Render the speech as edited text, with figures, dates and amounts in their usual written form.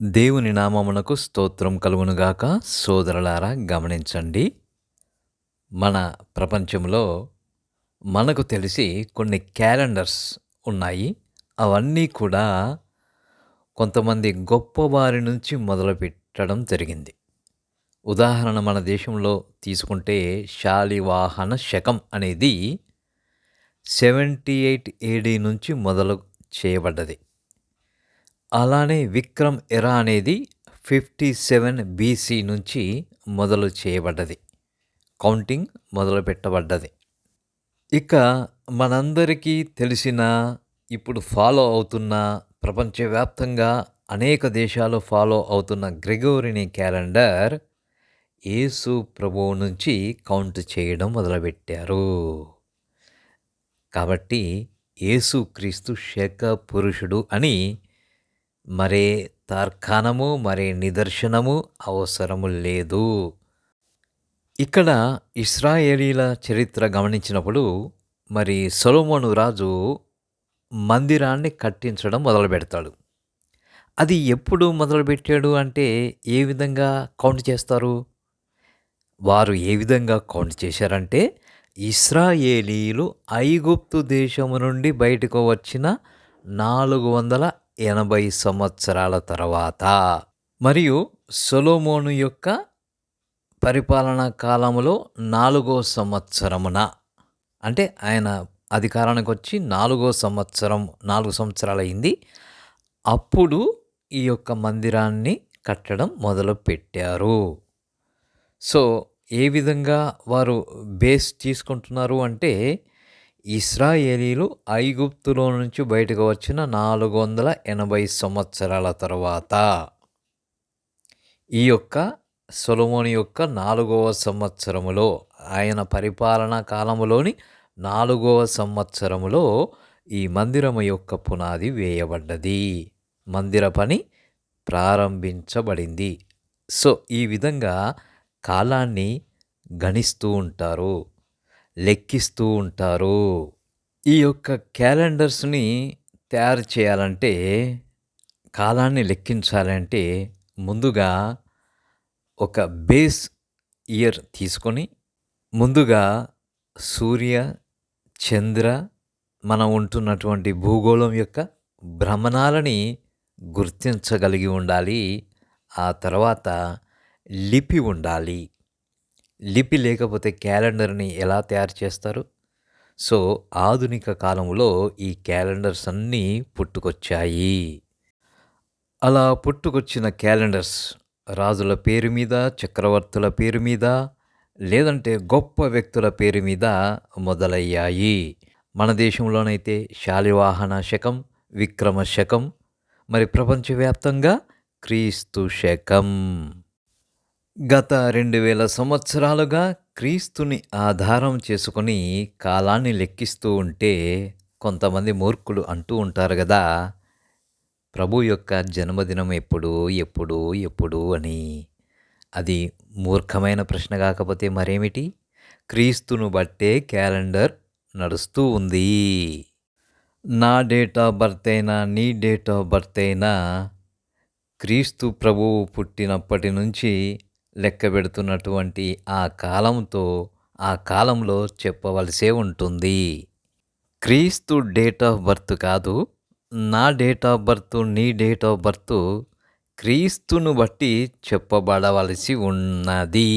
దేవుని నామమునకు స్తోత్రం కలుగునుగాక. సోదరులారా గమనించండి. మన ప్రపంచంలో మనకు తెలిసి కొన్ని క్యాలెండర్స్ ఉన్నాయి. అవన్నీ కూడా కొంతమంది గొప్పవారి నుంచి మొదలుపెట్టడం జరిగింది. ఉదాహరణ మన దేశంలో తీసుకుంటే శాలివాహన శకం అనేది 78 ఏడీ నుంచి మొదలు చేయబడ్డది. అలానే విక్రమ్ ఎరా అనేది 57 బీసీ నుంచి మొదలు చేయబడ్డది. కౌంటింగ్ మొదలుపెట్టబడ్డది. ఇక మనందరికీ తెలిసిన, ఇప్పుడు ఫాలో అవుతున్న, ప్రపంచవ్యాప్తంగా అనేక దేశాలు ఫాలో అవుతున్న గ్రెగోరిని క్యాలెండర్ యేసు ప్రభువు నుంచి కౌంట్ చేయడం మొదలుపెట్టారు. కాబట్టి యేసుక్రీస్తు శక పురుషుడు అని మరే తార్కాణము, మరే నిదర్శనము అవసరము లేదు. ఇక్కడ ఇశ్రాయేలీల చరిత్ర గమనించినప్పుడు మరి సొలొమోను రాజు మందిరాన్ని కట్టించడం మొదలుపెడతాడు. అది ఎప్పుడు మొదలుపెట్టాడు అంటే ఏ విధంగా కౌంట్ చేస్తారు? వారు ఏ విధంగా కౌంట్ చేశారంటే, ఇశ్రాయేలీలు ఐగుప్తు దేశము నుండి బయటకు వచ్చిన 480 సంవత్సరాల తర్వాత, మరియు సొలొమోను యొక్క పరిపాలనా కాలములో 4వ సంవత్సరమున, అంటే ఆయన అధికారానికి వచ్చి 4వ సంవత్సరం, 4 సంవత్సరాలైంది. అప్పుడు ఈ యొక్క మందిరాన్ని కట్టడం మొదలుపెట్టారు. సో ఏ విధంగా వారు బేస్ తీసుకుంటున్నారు అంటే, ఇశ్రాయేలీలు ఐగుప్తులో నుంచి బయటకు వచ్చిన 480 సంవత్సరాల తర్వాత, ఈ యొక్క సొలొమోను యొక్క 4వ సంవత్సరములో, ఆయన పరిపాలనా కాలములోని 4వ సంవత్సరములో ఈ మందిరము యొక్క పునాది వేయబడ్డది. మందిర పని ప్రారంభించబడింది. సో ఈ విధంగా కాలాన్ని గణిస్తూ ఉంటారు, లెక్కిస్తూ ఉంటారు. ఈ యొక్క క్యాలెండర్స్ని తయారు చేయాలంటే, కాలాన్ని లెక్కించాలంటే ముందుగా ఒక బేస్ ఇయర్ తీసుకొని, ముందుగా సూర్య, చంద్ర, మనం ఉంటున్నటువంటి భూగోళం యొక్క భ్రమణాలని గుర్తించగలిగి ఉండాలి. ఆ తర్వాత లిపి ఉండాలి. లిపి లేకపోతే క్యాలెండర్ని ఎలా తయారు చేస్తారు? సో ఆధునిక కాలంలో ఈ క్యాలెండర్స్ అన్నీ పుట్టుకొచ్చాయి. అలా పుట్టుకొచ్చిన క్యాలెండర్స్ రాజుల పేరు మీద, చక్రవర్తుల పేరు మీద, లేదంటే గొప్ప వ్యక్తుల పేరు మీద మొదలయ్యాయి. మన దేశంలోనైతే శాలివాహన శకం, విక్రమ శకం, మరి ప్రపంచవ్యాప్తంగా క్రీస్తు శకం. గత 2000 సంవత్సరాలుగా క్రీస్తుని ఆధారం చేసుకొని కాలాన్ని లెక్కిస్తూ ఉంటే, కొంతమంది మూర్ఖులు అంటూ ఉంటారు కదా, ప్రభు యొక్క జన్మదినం ఎప్పుడు ఎప్పుడు ఎప్పుడు అని. అది మూర్ఖమైన ప్రశ్న కాకపోతే మరేమిటి? క్రీస్తును బట్టే క్యాలెండర్ నడుస్తూ ఉంది. నా డేట్ ఆఫ్ బర్త్ అయినా, నీ డేట్ ఆఫ్ బర్త్ అయినా, క్రీస్తు ప్రభువు పుట్టినప్పటి నుంచి లెక్క పెడుతున్నటువంటి ఆ కాలంతో, ఆ కాలంలో చెప్పవలసే ఉంటుంది. క్రీస్తు డేట్ ఆఫ్ బర్త్ కాదు, నా డేట్ ఆఫ్ బర్త్, నీ డేట్ ఆఫ్ బర్త్ క్రీస్తును బట్టి చెప్పబడవలసి ఉన్నది.